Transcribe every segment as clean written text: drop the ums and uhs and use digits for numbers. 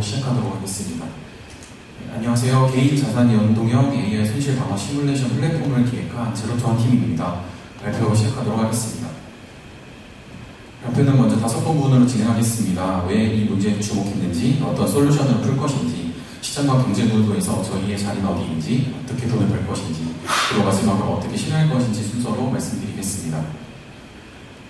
시작하도록 하겠습니다. 안녕하세요. 개인 자산 연동형 AI 손실 방어 시뮬레이션 플랫폼을 기획한 제로투원 팀입니다. 발표 시작하도록 하겠습니다. 발표는 먼저 5부분으로 진행하겠습니다. 왜 이 문제에 주목했는지, 어떤 솔루션을 풀 것인지, 시장과 경제 구도에서 저희의 자리는 어디인지, 어떻게 돈을 벌 것인지, 그리고 마지막으로 어떻게 실행할 것인지 순서로 말씀드리겠습니다.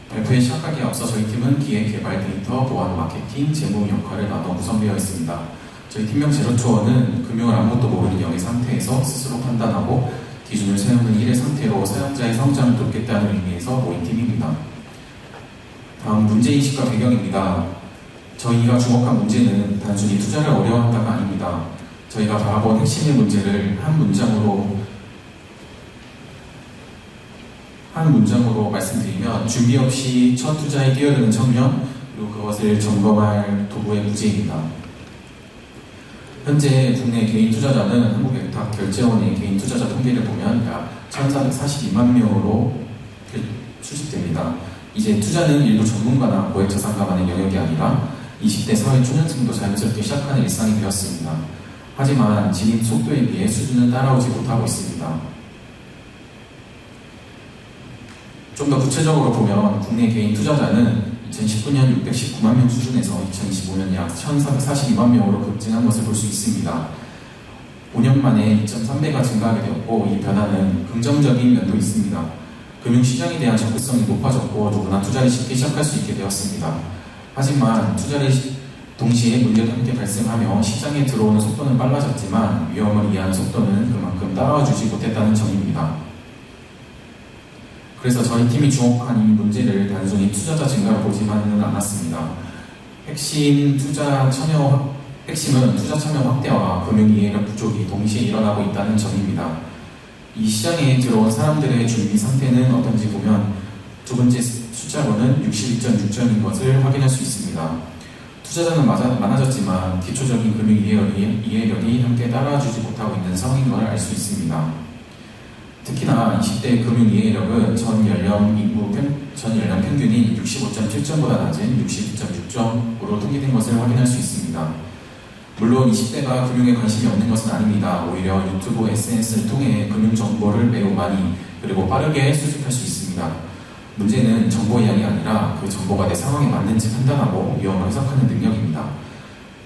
발표에 시작하기에 앞서 저희 팀은 기획, 개발, 데이터, 보안, 마케팅, 재무 역할을 나눠 구성되어 있습니다. 저희 팀명 제로투원은 금융을 아무것도 모르는 영의 상태에서 스스로 판단하고 기준을 세우는 1의 상태로 사용자의 성장을 돕겠다는 의미에서 모인 팀입니다. 다음 문제인식과 배경입니다. 저희가 주목한 문제는 단순히 투자를 어려워한다가 아닙니다. 저희가 바라본 핵심의 문제를 한 문장으로 말씀드리면 준비 없이 첫 투자에 뛰어드는 청년, 그리고 그것을 점검할 도구의 부재입니다. 현재 국내 개인 투자자는 한국외탁결제원의 개인 투자자 통계를 보면 약 1,442만 명으로 추측됩니다. 이제 투자는 일부 전문가나 고액 자산가만의 영역이 아니라 20대 사회 초년층도 자연스럽게 시작하는 일상이 되었습니다. 하지만 진입 속도에 비해 수준은 따라오지 못하고 있습니다. 좀 더 구체적으로 보면 국내 개인 투자자는 2019년 619만 명 수준에서 2025년 약 1,442만 명으로 급증한 것을 볼 수 있습니다. 5년 만에 2.3배가 증가하게 되었고, 이 변화는 긍정적인 면도 있습니다. 금융시장에 대한 접근성이 높아졌고 누구나 투자를 쉽게 시작할 수 있게 되었습니다. 하지만 투자를 동시에 문제도 함께 발생하며 시장에 들어오는 속도는 빨라졌지만 위험을 이해하는 속도는 그만큼 따라와주지 못했다는 점입니다. 그래서 저희 팀이 주목한 이 문제를 단순히 투자자 증가로 보지만은 않았습니다. 핵심은 투자 참여 확대와 금융 이해력 부족이 동시에 일어나고 있다는 점입니다. 이 시장에 들어온 사람들의 준비 상태는 어떤지 보면 두 번째 숫자로는 62.6점인 것을 확인할 수 있습니다. 투자자는 많아졌지만 기초적인 금융 이해력이 함께 따라주지 못하고 있는 상황인 걸 알 수 있습니다. 특히나 20대 금융 이해력은 전 연령 평균인 65.7점보다 낮은 62.6점으로 통계된 것을 확인할 수 있습니다. 물론 20대가 금융에 관심이 없는 것은 아닙니다. 오히려 유튜브, SNS를 통해 금융 정보를 매우 많이 그리고 빠르게 수집할 수 있습니다. 문제는 정보의 양이 아니라 그 정보가 내 상황에 맞는지 판단하고 위험을 해석하는 능력입니다.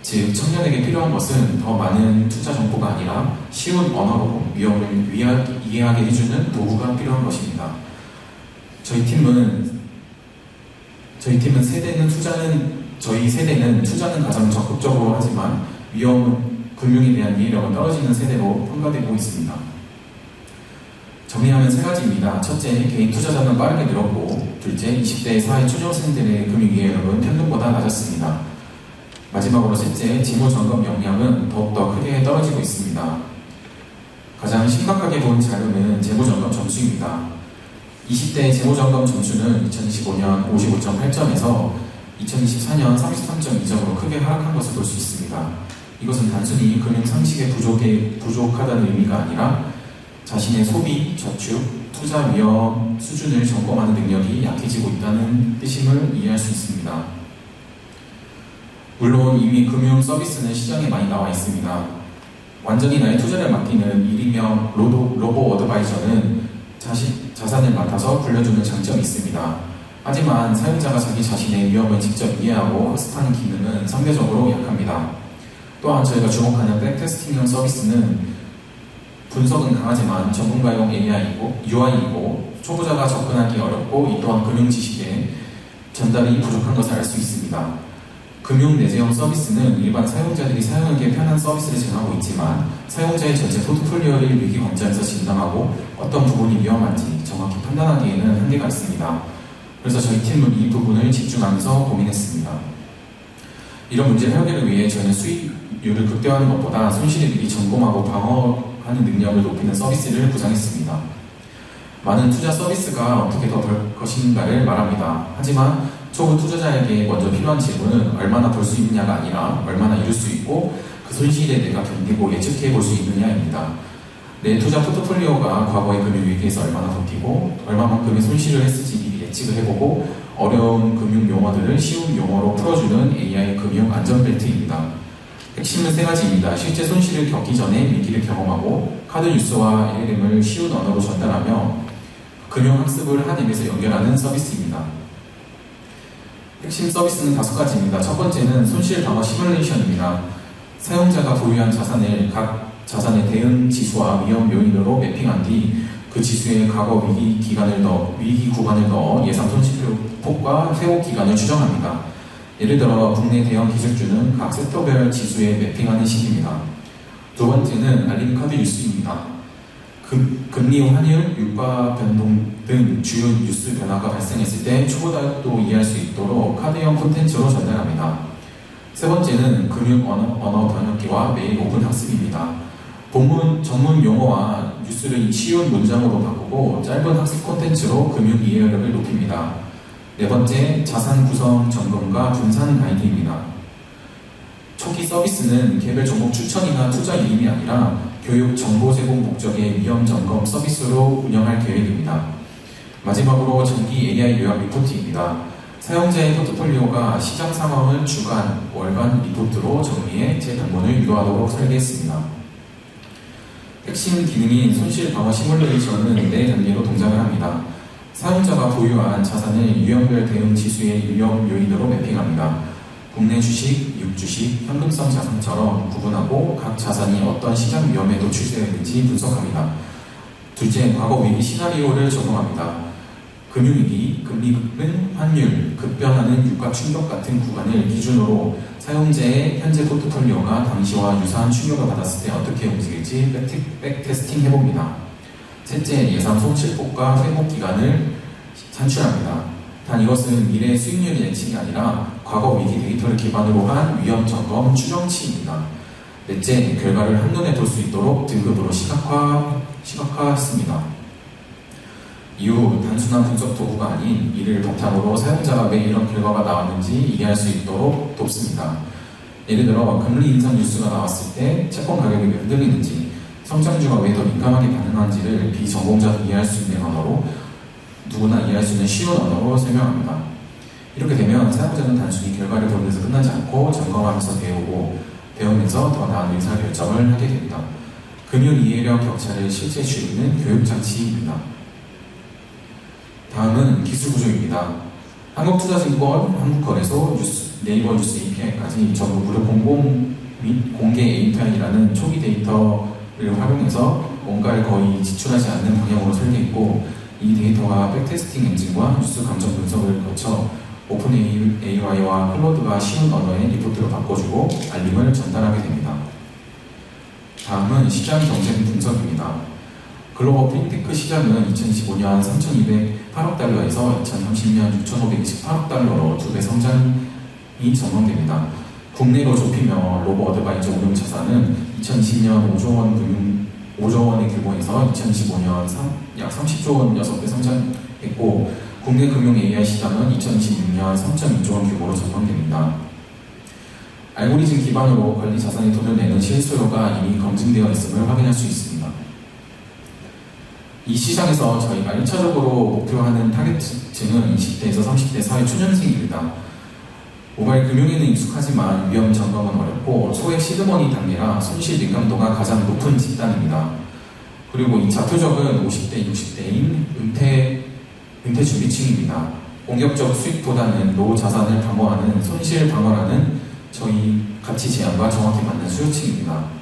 즉, 청년에게 필요한 것은 더 많은 투자 정보가 아니라 쉬운 언어로 위험을 이해하게 해주는 도구가 필요한 것입니다. 저희 세대는 투자는 가장 적극적으로 하지만 금융에 대한 이해력은 떨어지는 세대로 평가되고 있습니다. 정리하면 3가지입니다. 첫째, 개인 투자자는 빠르게 늘었고, 둘째, 20대 사회 초년생들의 금융 이해력은 평균보다 낮았습니다. 마지막으로 셋째, 재무점검 역량은 더욱더 크게 떨어지고 있습니다. 가장 심각하게 본 자료는 재무점검 점수입니다. 20대 재무점검 점수는 2025년 55.8점에서 2024년 33.2점으로 크게 하락한 것을 볼 수 있습니다. 이것은 단순히 금융 상식에 부족하다는 의미가 아니라 자신의 소비, 저축, 투자 위험 수준을 점검하는 능력이 약해지고 있다는 뜻임을 이해할 수 있습니다. 물론 이미 금융 서비스는 시장에 많이 나와 있습니다. 완전히 나의 투자를 맡기는 일명 로보 어드바이저는 자산을 맡아서 불려주는 장점이 있습니다. 하지만 사용자가 자기 자신의 위험을 직접 이해하고 학습하는 기능은 상대적으로 약합니다. 또한 저희가 주목하는 백테스팅형 서비스는 분석은 강하지만 전문가용 UI이고 초보자가 접근하기 어렵고, 이 또한 금융 지식의 전달이 부족한 것을 알 수 있습니다. 금융 내재형 서비스는 일반 사용자들이 사용하기 편한 서비스를 제공하고 있지만 사용자의 전체 포트폴리오를 위기 관점에서 진단하고 어떤 부분이 위험한지 정확히 판단하기에는 한계가 있습니다. 그래서 저희 팀은 이 부분을 집중하면서 고민했습니다. 이런 문제 해결을 위해 저희는 수익률을 극대화하는 것보다 손실을 미리 점검하고 방어하는 능력을 높이는 서비스를 구상했습니다. 많은 투자 서비스가 어떻게 더 벌 것인가를 말합니다. 하지만 초보 투자자에게 먼저 필요한 질문은 얼마나 벌 수 있느냐가 아니라 얼마나 잃을 수 있고 그 손실에 내가 견디고 예측해 볼 수 있느냐입니다. 내 투자 포트폴리오가 과거의 금융위기에서 얼마나 버티고 얼마만큼의 손실을 했을지 미리 예측을 해보고 어려운 금융 용어들을 쉬운 용어로 풀어주는 AI 금융 안전벨트입니다. 핵심은 세 가지입니다. 실제 손실을 겪기 전에 위기를 경험하고 카드 뉴스와 ALM을 쉬운 언어로 전달하며 금융학습을 한 앱에서 연결하는 서비스입니다. 핵심 서비스는 5가지입니다. 첫 번째는 손실 방어 시뮬레이션입니다. 사용자가 보유한 자산을 각 자산의 대응 지수와 위험 요인으로 매핑한 뒤 그 지수에 과거 위기 구간을 넣어 예상 손실폭과 회복 기간을 추정합니다. 예를 들어 국내 대형 기술주는 각 섹터별 지수에 매핑하는 식입니다. 두 번째는 알림 카드 뉴스입니다. 금리 환율, 유가 변동 등 주요 뉴스 변화가 발생했을 때 초보자도 이해할 수 있도록 카드형 콘텐츠로 전달합니다. 세 번째는 금융 언어 번역기와 매일 오픈 학습입니다. 본문 전문 용어와 뉴스를 쉬운 문장으로 바꾸고 짧은 학습 콘텐츠로 금융 이해력을 높입니다. 네 번째, 자산 구성 점검과 분산 가이드입니다. 초기 서비스는 개별 종목 추천이나 투자 이임이 아니라 교육 정보 제공 목적의 위험 점검 서비스로 운영할 계획입니다. 마지막으로 정기 AI 요약 리포트입니다. 사용자의 포트폴리오가 시장 상황을 주간, 월간 리포트로 정리해 재방문을 유도하도록 설계했습니다. 핵심 기능인 손실 방어 시뮬레이션은 4단계로 동작을 합니다. 사용자가 보유한 자산을 유형별 대응 지수의 위험 요인으로 매핑합니다. 국내 주식, 육주식, 현금성 자산처럼 구분하고 각 자산이 어떤 시장 위험에 노출되었는지 분석합니다. 둘째, 과거 위기 시나리오를 적용합니다. 금융위기, 금리 급등, 환율, 급변하는 유가 충격 같은 구간을 기준으로 사용자의 현재 포트폴리오가 당시와 유사한 충격을 받았을 때 어떻게 움직일지 백테스팅 해봅니다. 셋째, 예상 손실폭과 회복 기간을 산출합니다. 단 이것은 미래 수익률 예측이 아니라 과거 위기 데이터를 기반으로 한 위험 점검 추정치입니다. 넷째, 결과를 한눈에 볼 수 있도록 등급으로 시각화했습니다. 이후 단순한 분석 도구가 아닌 이를 바탕으로 사용자가 왜 이런 결과가 나왔는지 이해할 수 있도록 돕습니다. 예를 들어 금리 인상 뉴스가 나왔을 때 채권 가격이 왜 흔들리는지, 성장주가 왜 더 민감하게 반응하는지를 비전공자도 이해할 수 있는 언어로, 누구나 이해할 수 있는 쉬운 언어로 설명합니다. 이렇게 되면 사용자는 단순히 결과를 보는 데서 끝나지 않고 점검하면서 배우면서 더 나은 의사결정을 하게 됩니다. 금융 이해력 격차를 실제 줄이는 교육장치입니다. 다음은 기술 구조입니다. 한국투자증권, 한국거래소, 네이버 뉴스 API까지 전부 무료 공공 및 공개 API라는 초기 데이터를 활용해서 뭔가를 거의 지출하지 않는 방향으로 설계했고, 이 데이터가 백테스팅 엔진과 뉴스 감정 분석을 거쳐 오픈 AI와 클로드가 쉬운 언어의 리포트로 바꿔주고 알림을 전달하게 됩니다. 다음은 시장 경쟁 분석입니다. 글로벌 핀테크 시장은 2025년 3,208억 달러에서 2030년 6,528억 달러로 2배 성장이 전망됩니다. 국내로 좁히며 로보 어드바이저 운용 자산은 2020년 5조 원의 규모에서 2025년 약 30조 원 6배 성장했고, 국내 금융 AI 시장은 2026년 3.2조 원 규모로 전망됩니다. 알고리즘 기반으로 관리 자산의 돈을 내는 실수요가 이미 검증되어 있음을 확인할 수 있습니다. 이 시장에서 저희가 1차적으로 목표하는 타겟층은 20대에서 30대 사회 초년생입니다. 모바일 금융에는 익숙하지만 위험 점검은 어렵고 소액 시드머니 단계라 손실 민감도가 가장 높은 집단입니다. 그리고 2차 표적은 50대, 60대인 은퇴 준비층입니다. 공격적 수익보다는 노후 자산을 방어하는 손실 방어라는 저희 가치 제안과 정확히 맞는 수요층입니다.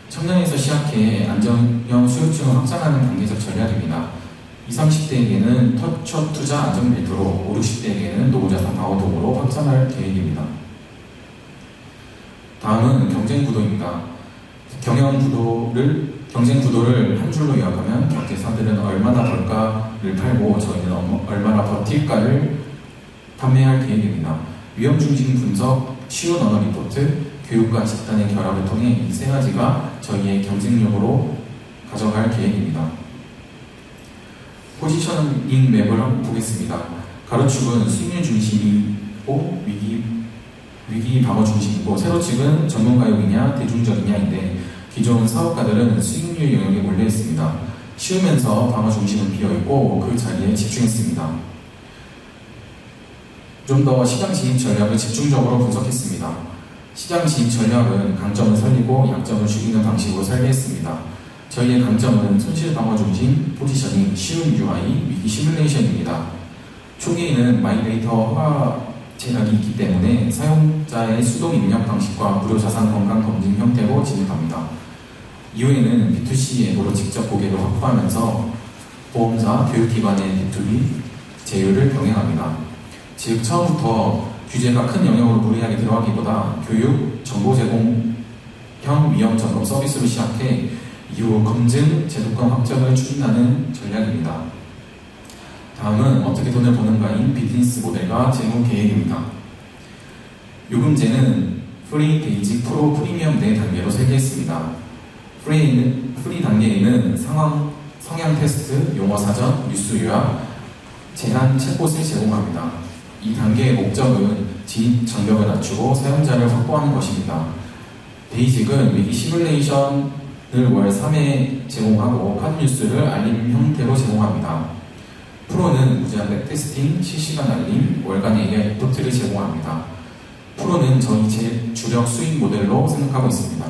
청년에서 시작해 안정형 수요층을 확장하는 단계적 전략입니다. 20, 30대에게는 첫 투자 안정 벨트로, 50, 60대에게는 노후자산 방어 도구로 확장할 계획입니다. 다음은 경쟁 구도입니다. 경쟁 구도를 한 줄로 요약하면 경제사들은 얼마나 벌가를 팔고 저희는 얼마나 버틸까를 판매할 계획입니다. 위험 중심 분석, 쉬운 언어 리포트, 교육과 집단의 결합을 통해 이 세 가지가 저희의 경쟁력으로 가져갈 계획입니다. 포지셔닝 맵을 한번 보겠습니다. 가로축은 수익률 중심이고 위기 방어 중심이고, 세로축은 전문가용이냐 대중적이냐인데, 기존 사업가들은 수익률 영역에 몰려 있습니다. 쉬우면서 방어 중심은 비어있고 그 자리에 집중했습니다. 좀 더 시장 진입 전략을 집중적으로 분석했습니다. 시장 진입 전략은 강점을 살리고 약점을 죽이는 방식으로 설계했습니다. 저희의 강점은 손실 방어 중심, 포지셔닝, 쉬운 UI, 위기 시뮬레이션입니다. 초기에는 마이데이터 허가 제약이 있기 때문에 사용자의 수동 입력 방식과 무료 자산 건강 검증 형태로 진입합니다. 이후에는 B2C 앱으로 직접 고객을 확보하면서 보험사, 교육기관의 B2B 제휴를 병행합니다. 즉 처음부터 규제가 큰 영역으로 무리하게 들어가기보다 교육, 정보 제공형 위험 점검 서비스로 시작해 이후 검증, 제도권 확정을 추진하는 전략입니다. 다음은 어떻게 돈을 버는가인 비즈니스 모델과 재무 계획입니다. 요금제는 프리, 베이직, 프로, 프리미엄 네 단계로 설계했습니다. 프리 단계에는 성향 테스트, 용어 사전, 뉴스 요약, 제한 챗봇을 제공합니다. 이 단계의 목적은 진입 장벽을 낮추고 사용자를 확보하는 것입니다. 베이직은 위기 시뮬레이션을 월 3회 제공하고 카드 뉴스를 알림 형태로 제공합니다. 프로는 무제한 웹테스팅, 실시간 알림, 월간 AI 리포트를 제공합니다. 프로는 저희 제 주력 수익 모델로 생각하고 있습니다.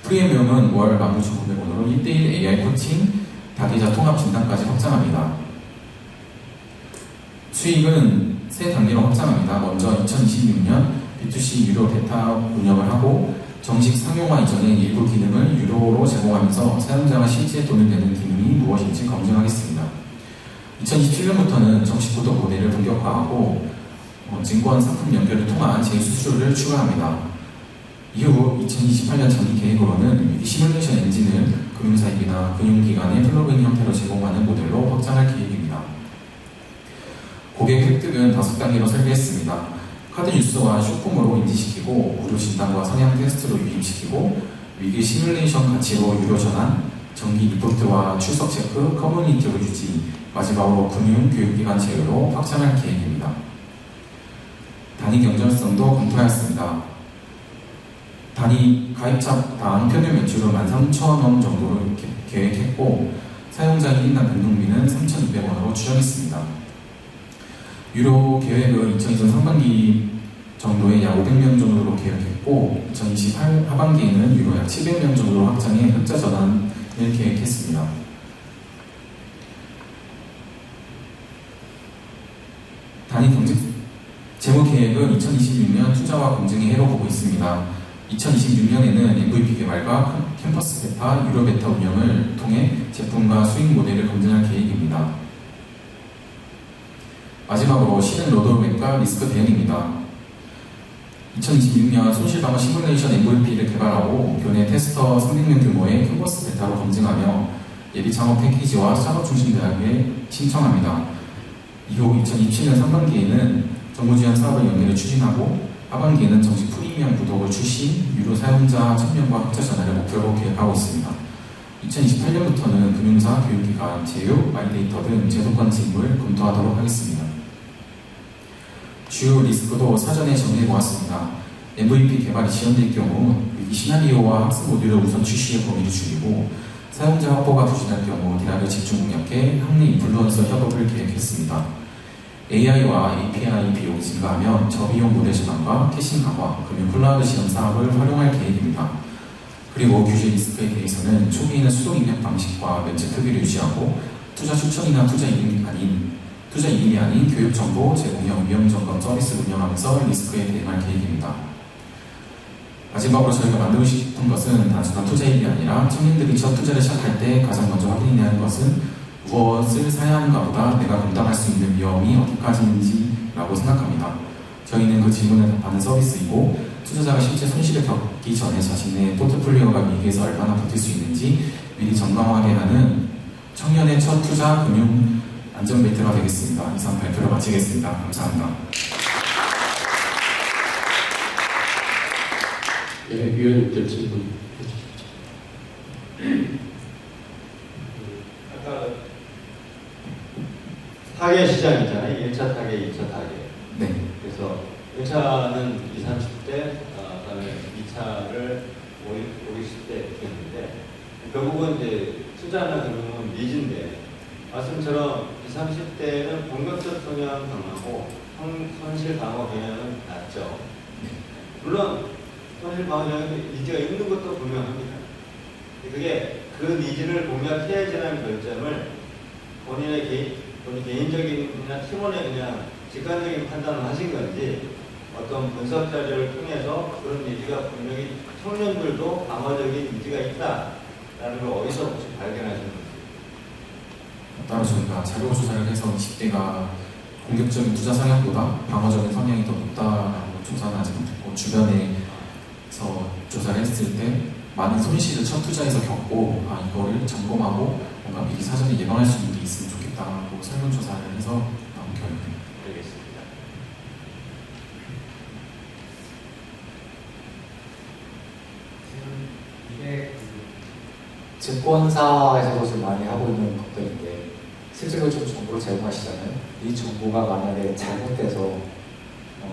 프리미엄은 월 19,900원으로 1:1 AI 코칭, 다계좌 통합 진단까지 확장합니다. 수익은 세 단계로 확장합니다. 먼저 2026년 B2C 유료 베타 운영을 하고 정식 상용화 이전에 일부 기능을 유료로 제공하면서 사용자가 실제 돈을 내는 기능이 무엇인지 검증하겠습니다. 2027년부터는 정식 구독 모델을 본격화하고 증권 상품 연결을 통한 재수수료를 추가합니다. 이후 2028년 장기 계획으로는 위기 시뮬레이션 엔진을 금융사입이나 금융기관의 플러그인 형태로 제공하는 모델로 확장할 계획입니다. 고객 획득은 5단계로 설계했습니다. 카드 뉴스와 쇼폼으로 인지시키고 무료 진단과 성향 테스트로 유입시키고 위기 시뮬레이션 가치로 유료 전환, 정기 리포트와 출석 체크, 커뮤니티로 유지, 마지막으로 금융, 교육기관 제휴로 확장할 계획입니다. 단위 경쟁성도 검토하였습니다. 단위 가입자당 평균 매출은 13,000원 정도로 계획했고 사용자 1인당 변동비는 3,200원으로 추정했습니다. 유료 계획은 2023 상반기 정도에 약 500명 정도로 계획했고 2028 하반기에는 유료 약 700명 정도로 확장해 흑자 전환을 계획했습니다. 단위 경쟁 재무 계획은 2026년 투자와 검증의 해로 보고 있습니다. 2026년에는 MVP 개발과 캠퍼스 베타, 유료 베타 운영을 통해 제품과 수익 모델을 검증할 계획입니다. 마지막으로 실행 로드맵과 리스크 대응입니다. 2026년 손실방어 시뮬레이션 MVP를 개발하고 교내 테스터 300명 규모의 캠퍼스 베타로 검증하며 예비 창업 패키지와 산업중심대학에 신청합니다. 이후 2027년 상반기에는 정부 지원 사업을 연계를 추진하고 하반기에는 정식 프리미엄 구독을 출시, 유료 사용자 1000명과 흑자 전환을 목표로 계획하고 있습니다. 2028년부터는 금융사, 교육기관, 제휴, 마이데이터 등 제도권 진입을 검토하도록 하겠습니다. 주요 리스크도 사전에 정리해보았습니다. MVP 개발이 지연될 경우 위기 시나리오와 학습 모듈을 우선 출시의 범위를 줄이고 사용자 확보가 부진할 경우 대학을 집중 공략해 학내 인플루언서 협업을 계획했습니다. AI와 API 비용이 증가하면 저비용 모델 전환과 캐싱 강화, 금융 클라우드 시험 사업을 활용할 계획입니다. 그리고 규제 리스크에 대해서는 초기에는 수동 입력 방식과 면제 크기를 유지하고 투자 추천이나 투자 이름이 아닌 교육 정보 제공형 위험 점검 서비스를 운영하면서 리스크에 대응할 계획입니다. 마지막으로 저희가 만들고 싶은 것은 단순한 투자 이익이 아니라 청년들이 첫 투자를 시작할 때 가장 먼저 확인해야 하는 것은 무엇을 사야 하는가 보다 내가 감당할 수 있는 위험이 어디까지인지라고 생각합니다. 저희는 그 질문에 답하는 서비스이고 투자자가 실제 손실을 겪기 전에 자신의 포트폴리오가 위기에서 얼마나 버틸 수 있는지 미리 점검하게 하는 청년의 첫 투자 금융 안전벨트가 되겠습니다. 이상 발표를 마치겠습니다. 감사합니다. 네, 위원님들 질문 해주시죠. 아까 타겟 시장이잖아요. 1차 타겟, 2차 타겟. 네. 그래서 1차는 20, 30대, 그다음에 2차를 50, 60대 이렇게 했는데 결국은 이제 투자나 금융은 니즈인데 말씀처럼 20, 30대는 본격적 성향 강하고 손실 방어 경향은 낮죠. 물론 사실 방어적인 니즈가 있는 것도 분명합니다. 그게 그 니즈를 공략해야지라는 결정을 본인 개인적인 그냥 팀원의 그냥 직관적인 판단을 하신 건지 어떤 분석 자료를 통해서 그런 니즈가 분명히 청년들도 방어적인 니즈가 있다라는 걸 어디서 혹시 발견하셨는지. 따로 저희가 자료 조사를 해서 20대가 공격적인 투자 성향보다 방어적인 성향이 더 높다라고 조사는 아직 못했고, 주변에서 조사를 했을 때 많은 손실을 첫 투자에서 겪고 이거를 점검하고 뭔가 미리 사전에 예방할 수 있는 게 있으면 좋겠다고 설문조사를 해서 나온 결과입니다. 알겠습니다. 이게 증권사에서도 좀 많이 하고 있는 것들인데 실제로 좀 정보를 제공하시잖아요. 이 정보가 만약에 잘못돼서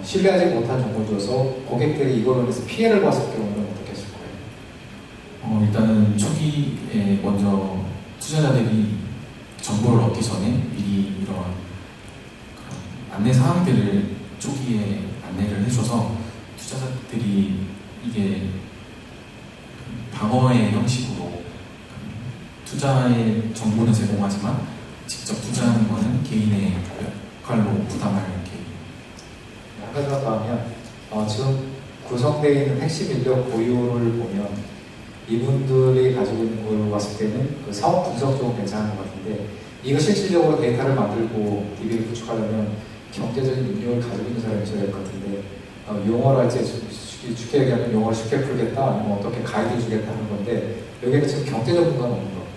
신뢰하지 못한 정보를 줘서 고객들이 이걸로 인해서 피해를 봤을 경우는 어떻게 하실 거예요? 일단은 초기에 먼저 투자자들이 정보를 얻기 전에 미리 이런 그런 안내 사항들을 초기에 안내를 해줘서 투자자들이 이게 방어의 형식으로 투자의 정보는 제공하지만 직접 투자하는 것은 개인의 역할로 부담할 계획입니다. 한 가지만 더 하면 지금 구성되어 있는 핵심 인력 보유를 보면 이분들이 가지고 있는 걸로 봤을 때는 그 사업 분석 쪽은 괜찮은 것 같은데 이거 실질적으로 데이터를 만들고 DB를 구축하려면 경제적인 능력을 가지고 있는 사람이 있어야 될 것 같은데 용어를 할지 쉽게 얘기하면 용어를 쉽게 풀겠다 아니면 어떻게 가이드 주겠다 하는 건데 여기는 지금 경제 전문가는 없는 것 같아요.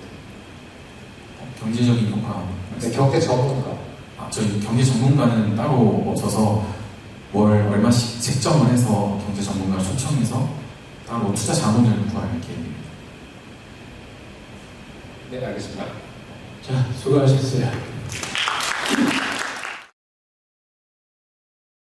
경제적인 효과. 네, 경제 전문가. 저희 경제 전문가는 따로 없어서 월 얼마씩 책정을 해서 경제 전문가를 초청해서 따로 투자 자문을 구할 계획입니다. 네, 알겠습니다. 자, 수고하셨어요.